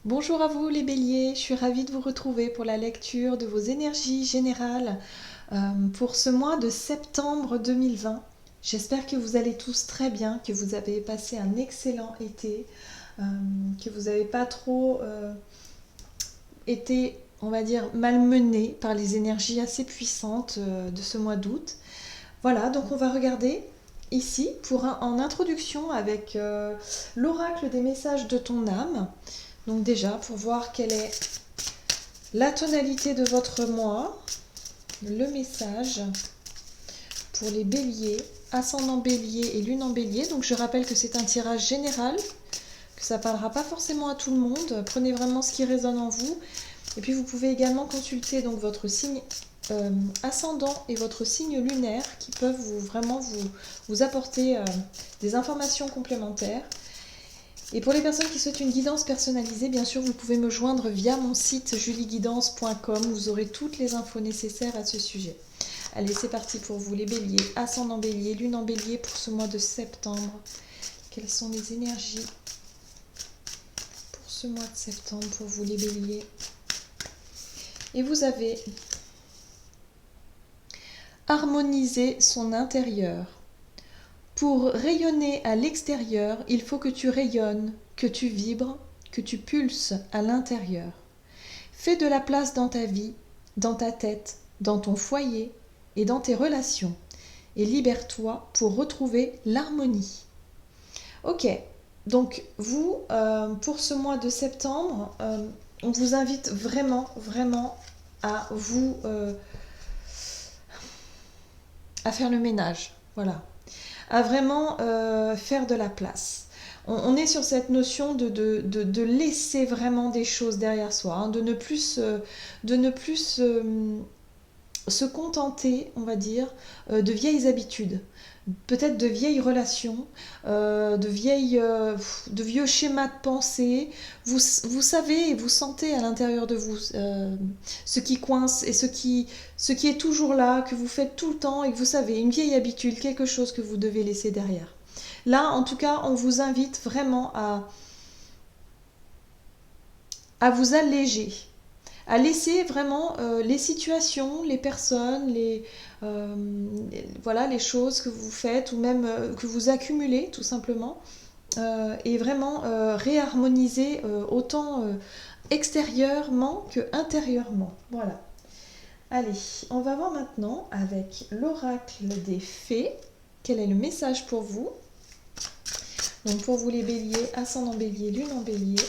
Bonjour à vous les béliers, je suis ravie de vous retrouver pour la lecture de vos énergies générales pour ce mois de septembre 2020. J'espère que vous allez tous très bien, que vous avez passé un excellent été, que vous n'avez pas trop été, on va dire, malmenés par les énergies assez puissantes de ce mois d'août. Voilà, donc on va regarder ici en introduction avec l'oracle des messages de ton âme. Donc déjà, pour voir quelle est la tonalité de votre mois, le message pour les béliers, ascendant bélier et lune en bélier. Donc je rappelle que c'est un tirage général, que ça ne parlera pas forcément à tout le monde. Prenez vraiment ce qui résonne en vous. Et puis vous pouvez également consulter donc votre signe ascendant et votre signe lunaire qui peuvent vraiment vous apporter des informations complémentaires. Et pour les personnes qui souhaitent une guidance personnalisée, bien sûr, vous pouvez me joindre via mon site julieguidance.com. Vous aurez toutes les infos nécessaires à ce sujet. Allez, c'est parti pour vous les béliers, ascendant bélier, lune en bélier pour ce mois de septembre. Quelles sont les énergies pour ce mois de septembre pour vous les béliers? Et vous avez harmonisé son intérieur. Pour rayonner à l'extérieur, il faut que tu rayonnes, que tu vibres, que tu pulses à l'intérieur. Fais de la place dans ta vie, dans ta tête, dans ton foyer et dans tes relations. Et libère-toi pour retrouver l'harmonie. Ok, donc vous, pour ce mois de septembre, on vous invite vraiment à vous à faire le ménage. Voilà. À vraiment faire de la place. On est sur cette notion de laisser vraiment des choses derrière soi, hein, de ne plus se contenter, on va dire, de vieilles habitudes, peut-être de vieilles relations, de vieux schémas de pensée. Vous savez et vous sentez à l'intérieur de vous ce qui coince et ce qui est toujours là, que vous faites tout le temps et que vous savez, une vieille habitude, quelque chose que vous devez laisser derrière. Là, en tout cas, on vous invite vraiment à vous alléger, à laisser vraiment les situations, les personnes, voilà, les choses que vous faites ou même que vous accumulez tout simplement et vraiment réharmoniser autant extérieurement que intérieurement. Voilà. Allez, on va voir maintenant avec l'oracle des fées. Quel est le message pour vous? Donc pour vous les béliers, ascendant bélier, lune en bélier.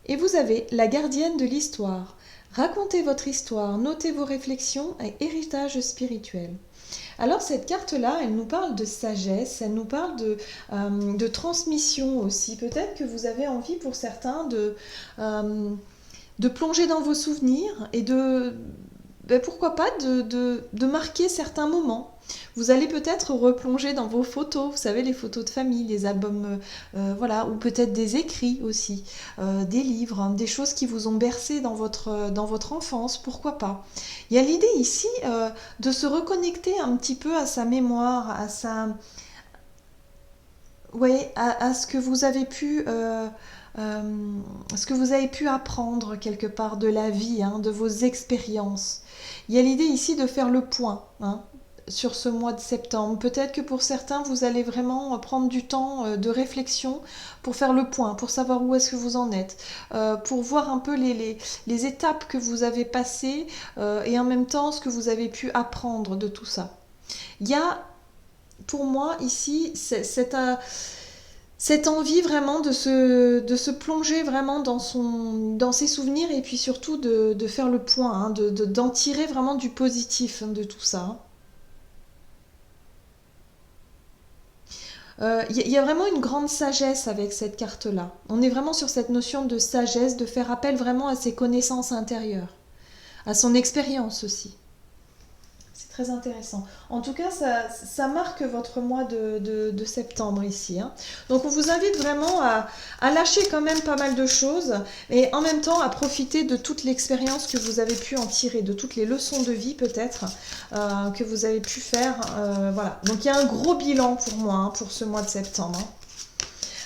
Et vous avez la gardienne de l'histoire. Racontez votre histoire, notez vos réflexions et héritage spirituel. Alors cette carte-là, elle nous parle de sagesse, elle nous parle de transmission aussi. Peut-être que vous avez envie pour certains de plonger dans vos souvenirs et pourquoi pas de marquer certains moments. Vous allez peut-être replonger dans vos photos, vous savez, les photos de famille, les albums, voilà, ou peut-être des écrits aussi, des livres, hein, des choses qui vous ont bercé dans votre enfance, pourquoi pas. Il y a l'idée ici de se reconnecter un petit peu à sa mémoire, ouais, à ce que vous avez pu... ce que vous avez pu apprendre quelque part de la vie, hein, de vos expériences. Il y a l'idée ici de faire le point, hein, sur ce mois de septembre. Peut-être que pour certains, vous allez vraiment prendre du temps de réflexion pour faire le point, pour savoir où est-ce que vous en êtes, pour voir un peu les étapes que vous avez passées et en même temps ce que vous avez pu apprendre de tout ça. Il y a pour moi ici cette envie vraiment de se plonger vraiment dans ses souvenirs et puis surtout de faire le point, hein, d'en tirer vraiment du positif, hein, de tout ça. Y a vraiment une grande sagesse avec cette carte-là. On est vraiment sur cette notion de sagesse, de faire appel vraiment à ses connaissances intérieures, à son expérience aussi. C'est C'est très intéressant. En tout cas, ça marque votre mois de septembre ici, hein. Donc, on vous invite vraiment à lâcher quand même pas mal de choses et en même temps à profiter de toute l'expérience que vous avez pu en tirer, de toutes les leçons de vie peut-être que vous avez pu faire. Voilà. Donc, il y a un gros bilan pour moi, hein, pour ce mois de septembre, hein.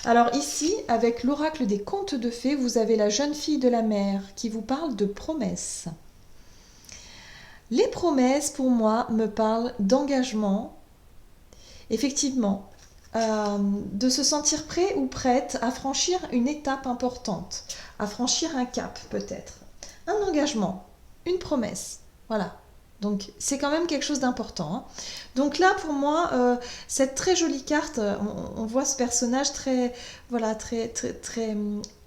Alors ici, avec l'oracle des contes de fées, vous avez la jeune fille de la mer qui vous parle de promesses. Les promesses, pour moi, me parlent d'engagement, effectivement, de se sentir prêt ou prête à franchir une étape importante, à franchir un cap peut-être, un engagement, une promesse, voilà. Donc c'est quand même quelque chose d'important, hein. Donc là pour moi, cette très jolie carte, on voit ce personnage très, voilà, très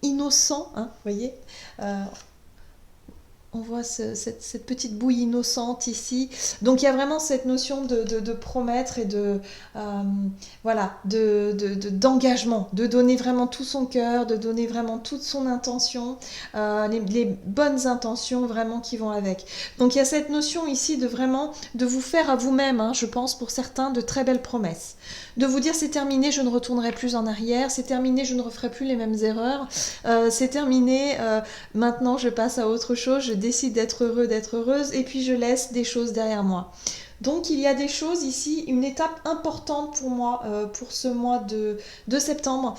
innocent, hein, vous voyez. On voit cette petite bouille innocente ici. Donc il y a vraiment cette notion de promettre et voilà, d'engagement, de donner vraiment tout son cœur, de donner vraiment toute son intention, les bonnes intentions vraiment qui vont avec. Donc il y a cette notion ici de vraiment de vous faire à vous-même, hein, je pense pour certains, de très belles promesses. De vous dire c'est terminé, je ne retournerai plus en arrière, c'est terminé, je ne referai plus les mêmes erreurs, c'est terminé, maintenant je passe à autre chose, je décide d'être heureux, d'être heureuse, et puis je laisse des choses derrière moi. Donc il y a des choses ici, une étape importante pour moi, pour ce mois de septembre,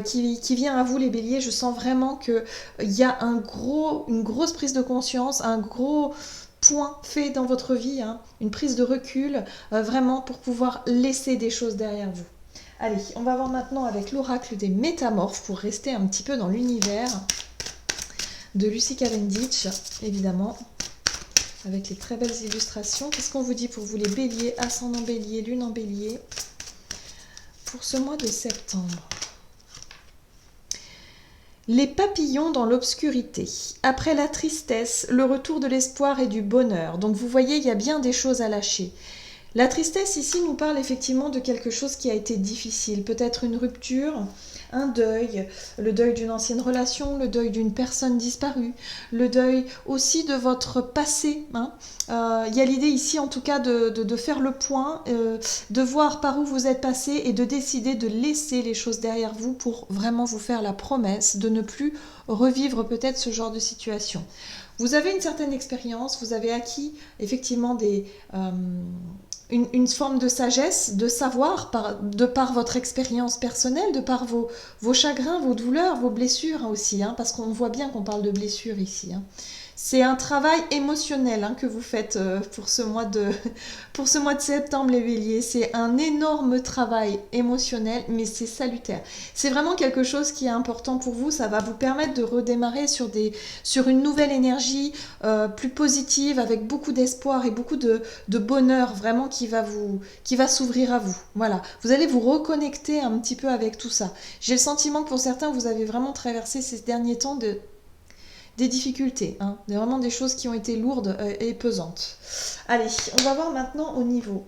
qui vient à vous les béliers. Je sens vraiment qu'il y a une grosse prise de conscience, un gros point fait dans votre vie, hein, une prise de recul, vraiment pour pouvoir laisser des choses derrière vous. Allez, on va voir maintenant avec l'oracle des métamorphes, pour rester un petit peu dans l'univers de Lucy Cavendish, évidemment, avec les très belles illustrations. Qu'est-ce qu'on vous dit pour vous les béliers, ascendant bélier, lune en bélier, pour ce mois de septembre? Les papillons dans l'obscurité. Après la tristesse, le retour de l'espoir et du bonheur. Donc vous voyez, il y a bien des choses à lâcher. La tristesse ici nous parle effectivement de quelque chose qui a été difficile, peut-être une rupture, un deuil, le deuil d'une ancienne relation, le deuil d'une personne disparue, le deuil aussi de votre passé, hein. Il y a l'idée ici en tout cas de faire le point, de voir par où vous êtes passé et de décider de laisser les choses derrière vous pour vraiment vous faire la promesse de ne plus revivre peut-être ce genre de situation. Vous avez une certaine expérience, vous avez acquis effectivement une forme de sagesse, de savoir, de par votre expérience personnelle, de par vos chagrins, vos douleurs, vos blessures, hein, aussi, hein, parce qu'on voit bien qu'on parle de blessures ici, hein. C'est un travail émotionnel, hein, que vous faites pour ce mois de septembre, les béliers. C'est un énorme travail émotionnel, mais c'est salutaire. C'est vraiment quelque chose qui est important pour vous. Ça va vous permettre de redémarrer sur une nouvelle énergie plus positive, avec beaucoup d'espoir et beaucoup de bonheur, vraiment, qui va s'ouvrir à vous. Voilà. Vous allez vous reconnecter un petit peu avec tout ça. J'ai le sentiment que pour certains, vous avez vraiment traversé ces derniers temps des difficultés, hein, vraiment des choses qui ont été lourdes et pesantes. Allez, on va voir maintenant au niveau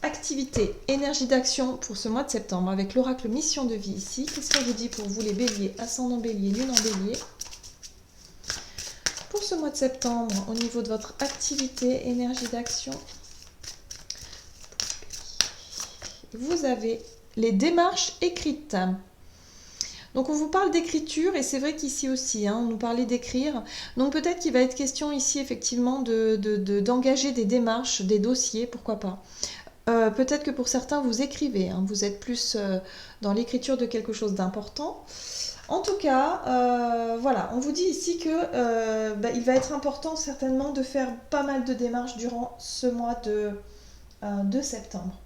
activité, énergie d'action pour ce mois de septembre, avec l'oracle mission de vie ici. Qu'est-ce qu'on vous dit pour vous les béliers, ascendant bélier, lune en bélier? Pour ce mois de septembre, au niveau de votre activité, énergie d'action, vous avez les démarches écrites. Donc on vous parle d'écriture, et c'est vrai qu'ici aussi, hein, on nous parlait d'écrire. Donc peut-être qu'il va être question ici effectivement d'engager des démarches, des dossiers, pourquoi pas. Peut-être que pour certains vous écrivez, hein, vous êtes plus dans l'écriture de quelque chose d'important. En tout cas, voilà, on vous dit ici que il va être important certainement de faire pas mal de démarches durant ce mois de septembre.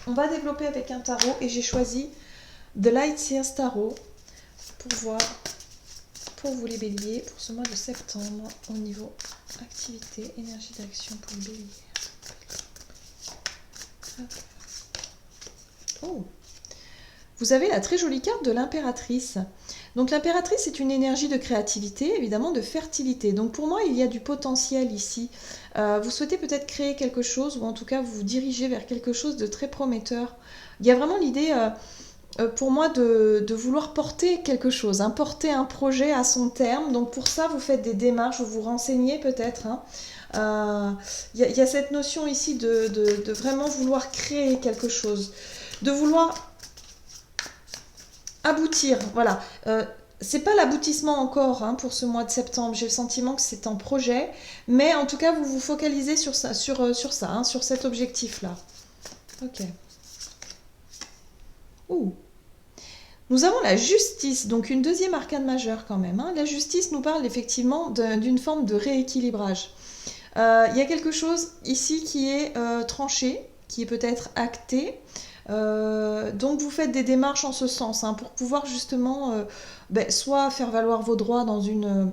On va développer avec un tarot, et j'ai choisi The Light Seers Tarot pour voir pour vous les béliers pour ce mois de septembre au niveau activité, énergie d'action pour les béliers. Oh, vous avez la très jolie carte de l'impératrice. Donc l'impératrice est une énergie de créativité, évidemment de fertilité. Donc pour moi, il y a du potentiel ici. Vous souhaitez peut-être créer quelque chose, ou en tout cas vous vous dirigez vers quelque chose de très prometteur. Il y a vraiment l'idée pour moi de vouloir porter quelque chose, hein, porter un projet à son terme. Donc pour ça, vous faites des démarches, vous vous renseignez peut-être. Hein. Y a cette notion ici de vraiment vouloir créer quelque chose, de vouloir aboutir. Voilà. C'est pas l'aboutissement encore hein, pour ce mois de septembre. J'ai le sentiment que c'est en projet, mais en tout cas, vous vous focalisez sur ça, sur ça, hein, sur cet objectif-là. Ok. Ouh. Nous avons la justice, donc une deuxième arcane majeure quand même. Hein. La justice nous parle effectivement d'une forme de rééquilibrage. Il y a quelque chose ici qui est tranché, qui est peut-être acté. Donc vous faites des démarches en ce sens hein, pour pouvoir justement soit faire valoir vos droits dans une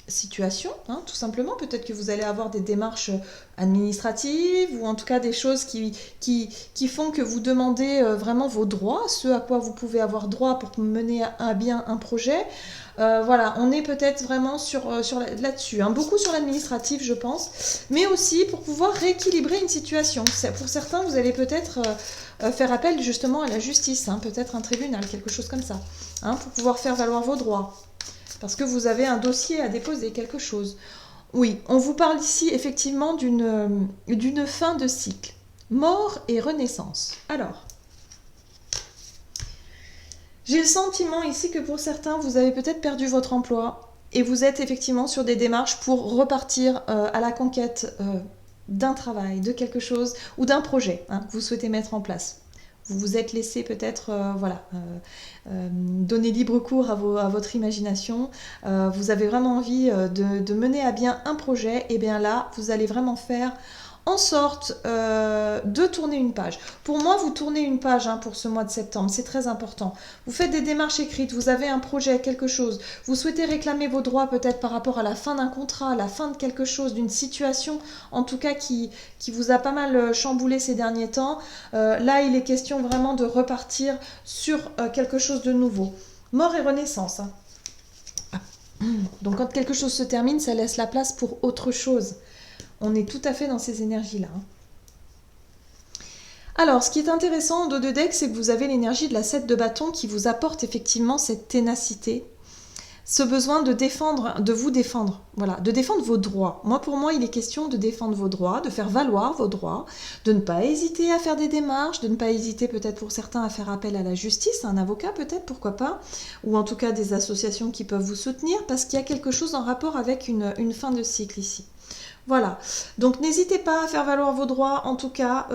situation, hein, tout simplement. Peut-être que vous allez avoir des démarches administratives ou en tout cas des choses qui font que vous demandez vraiment vos droits, ce à quoi vous pouvez avoir droit pour mener à bien un projet. Voilà, on est peut-être vraiment là-dessus, hein, beaucoup sur l'administratif je pense, mais aussi pour pouvoir rééquilibrer une situation. Pour certains, vous allez peut-être faire appel justement à la justice, hein, peut-être un tribunal, quelque chose comme ça, hein, pour pouvoir faire valoir vos droits. Parce que vous avez un dossier à déposer, quelque chose. Oui, on vous parle ici effectivement d'une fin de cycle. Mort et renaissance. Alors, j'ai le sentiment ici que pour certains, vous avez peut-être perdu votre emploi et vous êtes effectivement sur des démarches pour repartir à la conquête d'un travail, de quelque chose ou d'un projet hein, que vous souhaitez mettre en place. Vous vous êtes laissé peut-être donner libre cours à votre imagination. Vous avez vraiment envie de mener à bien un projet. Et bien là, vous allez vraiment faire en sorte de tourner une page. Pour moi, vous tournez une page hein, pour ce mois de septembre. C'est très important. Vous faites des démarches écrites. Vous avez un projet, quelque chose. Vous souhaitez réclamer vos droits peut-être par rapport à la fin d'un contrat, la fin de quelque chose, d'une situation, en tout cas qui vous a pas mal chamboulé ces derniers temps. Là, il est question vraiment de repartir sur quelque chose de nouveau. Mort et renaissance. Hein. Donc quand quelque chose se termine, ça laisse la place pour autre chose. On est tout à fait dans ces énergies-là. Hein. Alors, ce qui est intéressant en dos de deck, c'est que vous avez l'énergie de la 7 de bâton qui vous apporte effectivement cette ténacité, ce besoin de vous défendre, voilà, de défendre vos droits. Pour moi, il est question de défendre vos droits, de faire valoir vos droits, de ne pas hésiter à faire des démarches, de ne pas hésiter peut-être pour certains à faire appel à la justice, à un avocat peut-être, pourquoi pas, ou en tout cas des associations qui peuvent vous soutenir, parce qu'il y a quelque chose en rapport avec une fin de cycle ici. Voilà, donc n'hésitez pas à faire valoir vos droits, en tout cas,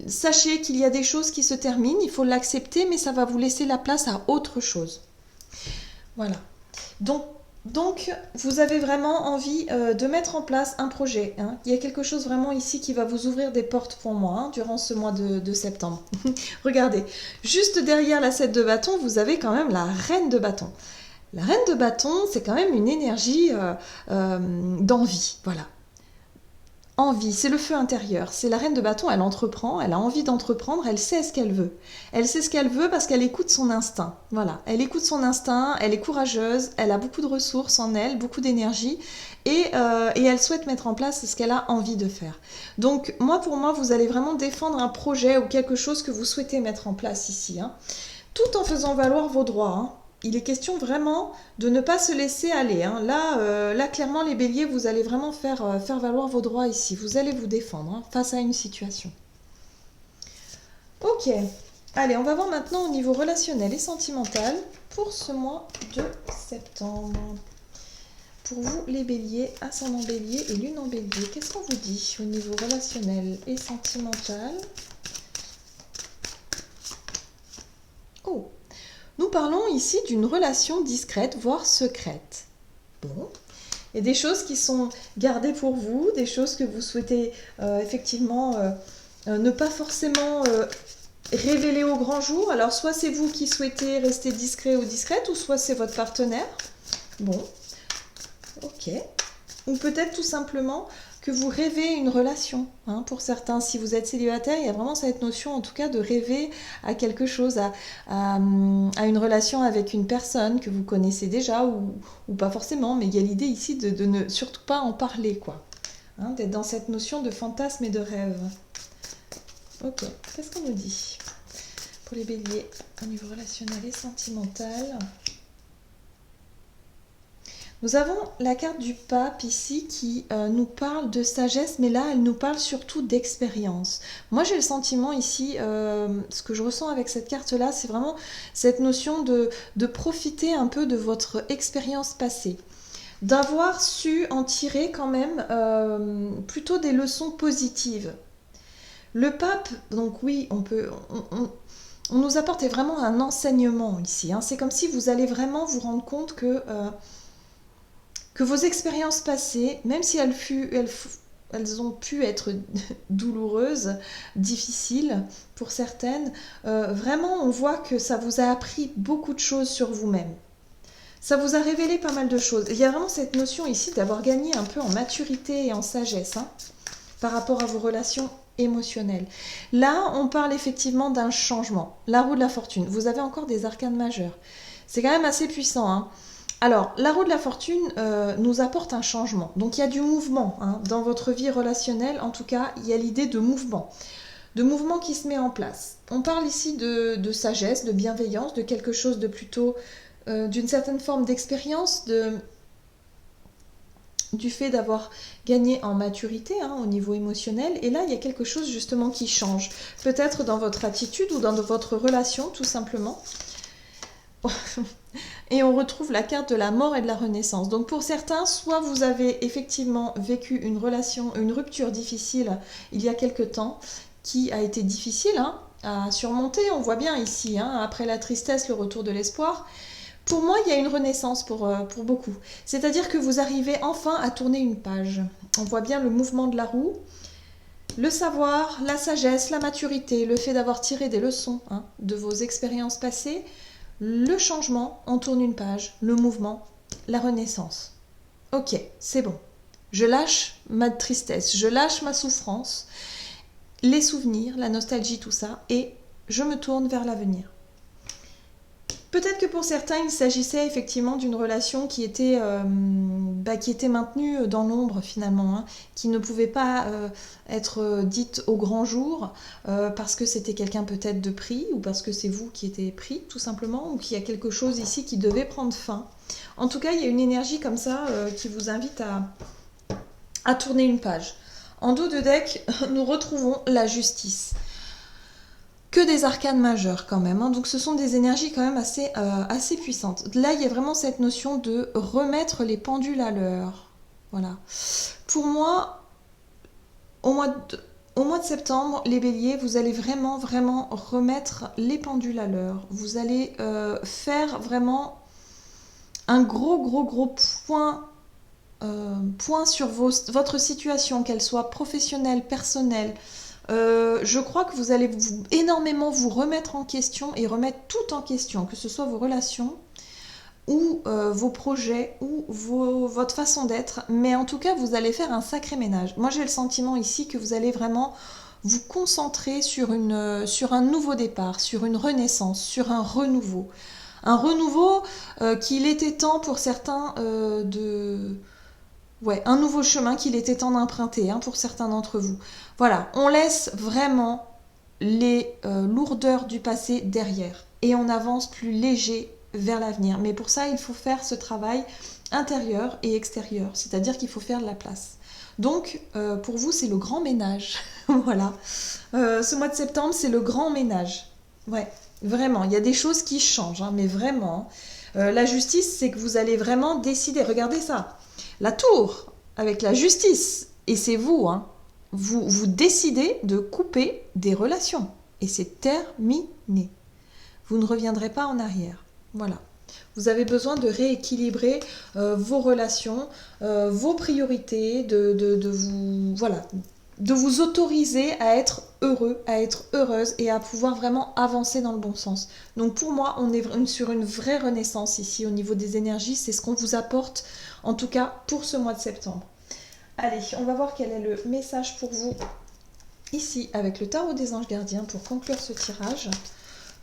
sachez qu'il y a des choses qui se terminent, il faut l'accepter, mais ça va vous laisser la place à autre chose. Voilà, donc vous avez vraiment envie de mettre en place un projet. Hein. Il y a quelque chose vraiment ici qui va vous ouvrir des portes pour moi, hein, durant ce mois de septembre. Regardez, juste derrière la 7 de bâton, vous avez quand même la reine de bâton. La reine de bâton, c'est quand même une énergie d'envie, voilà. Envie, c'est le feu intérieur, c'est la reine de bâton, elle entreprend, elle a envie d'entreprendre, elle sait ce qu'elle veut. Elle sait ce qu'elle veut parce qu'elle écoute son instinct. Voilà, elle écoute son instinct, elle est courageuse, elle a beaucoup de ressources en elle, beaucoup d'énergie et elle souhaite mettre en place ce qu'elle a envie de faire. Donc pour moi, vous allez vraiment défendre un projet ou quelque chose que vous souhaitez mettre en place ici, hein, tout en faisant valoir vos droits. Hein. Il est question vraiment de ne pas se laisser aller. Hein. Là, clairement, les béliers, vous allez vraiment faire valoir vos droits ici. Vous allez vous défendre hein, face à une situation. Ok. Allez, on va voir maintenant au niveau relationnel et sentimental pour ce mois de septembre. Pour vous, les béliers, ascendant bélier et lune en bélier, qu'est-ce qu'on vous dit au niveau relationnel et sentimental? Oh! Nous parlons ici d'une relation discrète, voire secrète. Bon, il y a des choses qui sont gardées pour vous, des choses que vous souhaitez effectivement ne pas forcément révéler au grand jour. Alors, soit c'est vous qui souhaitez rester discret ou discrète, ou soit c'est votre partenaire. Bon, ok. Ou peut-être tout simplement que vous rêvez une relation. Hein, pour certains, si vous êtes célibataire, il y a vraiment cette notion, en tout cas, de rêver à quelque chose, à une relation avec une personne que vous connaissez déjà, ou pas forcément, mais il y a l'idée ici de ne surtout pas en parler, quoi. Hein, d'être dans cette notion de fantasme et de rêve. Ok, qu'est-ce qu'on nous dit pour les béliers au niveau relationnel et sentimental. Nous avons la carte du pape ici qui nous parle de sagesse, mais là, elle nous parle surtout d'expérience. Moi, j'ai le sentiment ici, ce que je ressens avec cette carte-là, c'est vraiment cette notion de profiter un peu de votre expérience passée. D'avoir su en tirer quand même plutôt des leçons positives. Le pape, donc oui, on nous apporte vraiment un enseignement ici. Hein. C'est comme si vous allez vraiment vous rendre compte que vos expériences passées, même si elles ont pu être douloureuses, difficiles pour certaines, vraiment on voit que ça vous a appris beaucoup de choses sur vous-même. Ça vous a révélé pas mal de choses. Il y a vraiment cette notion ici d'avoir gagné un peu en maturité et en sagesse hein, par rapport à vos relations émotionnelles. Là, on parle effectivement d'un changement. La roue de la fortune. Vous avez encore des arcanes majeures. C'est quand même assez puissant. Hein. Alors, la roue de la fortune nous apporte un changement. Donc, il y a du mouvement hein, dans votre vie relationnelle. En tout cas, il y a l'idée de mouvement. De mouvement qui se met en place. On parle ici de sagesse, de bienveillance, de quelque chose de plutôt... d'une certaine forme d'expérience, du fait d'avoir gagné en maturité hein, au niveau émotionnel. Et là, il y a quelque chose justement qui change. Peut-être dans votre attitude ou dans votre relation, tout simplement. Et on retrouve la carte de la mort et de la renaissance. Donc pour certains, soit vous avez effectivement vécu une rupture difficile il y a quelque temps, qui a été difficile hein, à surmonter. On voit bien ici, hein, après la tristesse, le retour de l'espoir. Pour moi, il y a une renaissance pour beaucoup. C'est-à-dire que vous arrivez enfin à tourner une page. On voit bien le mouvement de la roue, le savoir, la sagesse, la maturité, le fait d'avoir tiré des leçons hein, de vos expériences passées, le changement, on tourne une page, le mouvement, la renaissance. Ok, c'est bon. Je lâche ma tristesse, je lâche ma souffrance, les souvenirs, la nostalgie, tout ça, et je me tourne vers l'avenir. Peut-être que pour certains, il s'agissait effectivement d'une relation qui était maintenue dans l'ombre finalement, hein, qui ne pouvait pas être dite au grand jour parce que c'était quelqu'un peut-être de pris ou parce que c'est vous qui étiez pris tout simplement ou qu'il y a quelque chose ici qui devait prendre fin. En tout cas, il y a une énergie comme ça qui vous invite à tourner une page. En dos de deck, nous retrouvons la justice. Que des arcanes majeures quand même, hein. Donc ce sont des énergies quand même assez puissantes. Là, il y a vraiment cette notion de remettre les pendules à l'heure. Voilà. Pour moi, au mois de septembre, les béliers, vous allez vraiment remettre les pendules à l'heure. Vous allez faire vraiment un gros point sur votre situation, qu'elle soit professionnelle, personnelle. Je crois que vous allez énormément vous remettre en question et remettre tout en question, que ce soit vos relations ou vos projets ou votre façon d'être, mais en tout cas vous allez faire un sacré ménage. Moi j'ai le sentiment ici que vous allez vraiment vous concentrer sur un nouveau départ, sur une renaissance, sur un renouveau. Un renouveau qu'il était temps pour certains un nouveau chemin qu'il était temps d'emprunter hein, pour certains d'entre vous. Voilà, on laisse vraiment les lourdeurs du passé derrière et on avance plus léger vers l'avenir. Mais pour ça, il faut faire ce travail intérieur et extérieur, c'est-à-dire qu'il faut faire de la place. Donc, pour vous, c'est le grand ménage. Voilà. Ce mois de septembre, c'est le grand ménage. Ouais, vraiment, il y a des choses qui changent, hein, mais vraiment. La justice, c'est que vous allez vraiment décider. Regardez ça. La tour, avec la justice, et c'est vous, hein, vous décidez de couper des relations. Et c'est terminé. Vous ne reviendrez pas en arrière. Voilà. Vous avez besoin de rééquilibrer vos relations, vos priorités, de vous autoriser à être heureux, à être heureuse et à pouvoir vraiment avancer dans le bon sens. Donc pour moi, on est sur une vraie renaissance ici au niveau des énergies. C'est ce qu'on vous apporte, en tout cas pour ce mois de septembre. Allez, on va voir quel est le message pour vous ici avec le tarot des anges gardiens pour conclure ce tirage.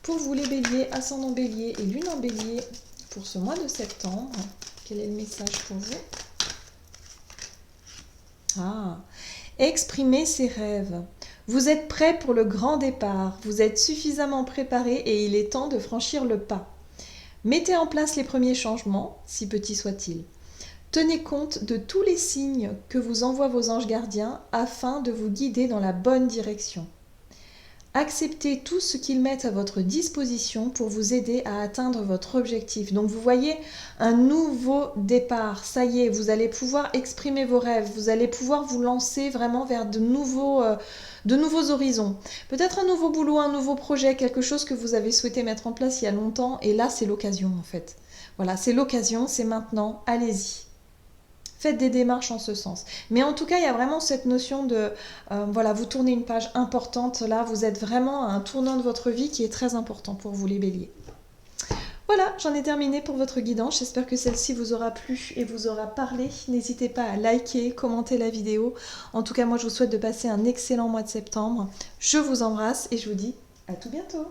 Pour vous les béliers, ascendant bélier et lune en bélier pour ce mois de septembre, quel est le message pour vous? Exprimer ses rêves. Vous êtes prêt pour le grand départ, vous êtes suffisamment préparé et il est temps de franchir le pas. Mettez en place les premiers changements, si petits soient-ils. Tenez compte de tous les signes que vous envoient vos anges gardiens afin de vous guider dans la bonne direction. Acceptez tout ce qu'ils mettent à votre disposition pour vous aider à atteindre votre objectif. Donc vous voyez un nouveau départ, ça y est, vous allez pouvoir exprimer vos rêves, vous allez pouvoir vous lancer vraiment vers de nouveaux horizons. Peut-être un nouveau boulot, un nouveau projet, quelque chose que vous avez souhaité mettre en place il y a longtemps et là c'est l'occasion en fait. Voilà, c'est l'occasion, c'est maintenant, allez-y. Faites des démarches en ce sens. Mais en tout cas, il y a vraiment cette notion de, voilà, vous tournez une page importante. Là, vous êtes vraiment à un tournant de votre vie qui est très important pour vous, les béliers. Voilà, j'en ai terminé pour votre guidance. J'espère que celle-ci vous aura plu et vous aura parlé. N'hésitez pas à liker, commenter la vidéo. En tout cas, moi, je vous souhaite de passer un excellent mois de septembre. Je vous embrasse et je vous dis à tout bientôt.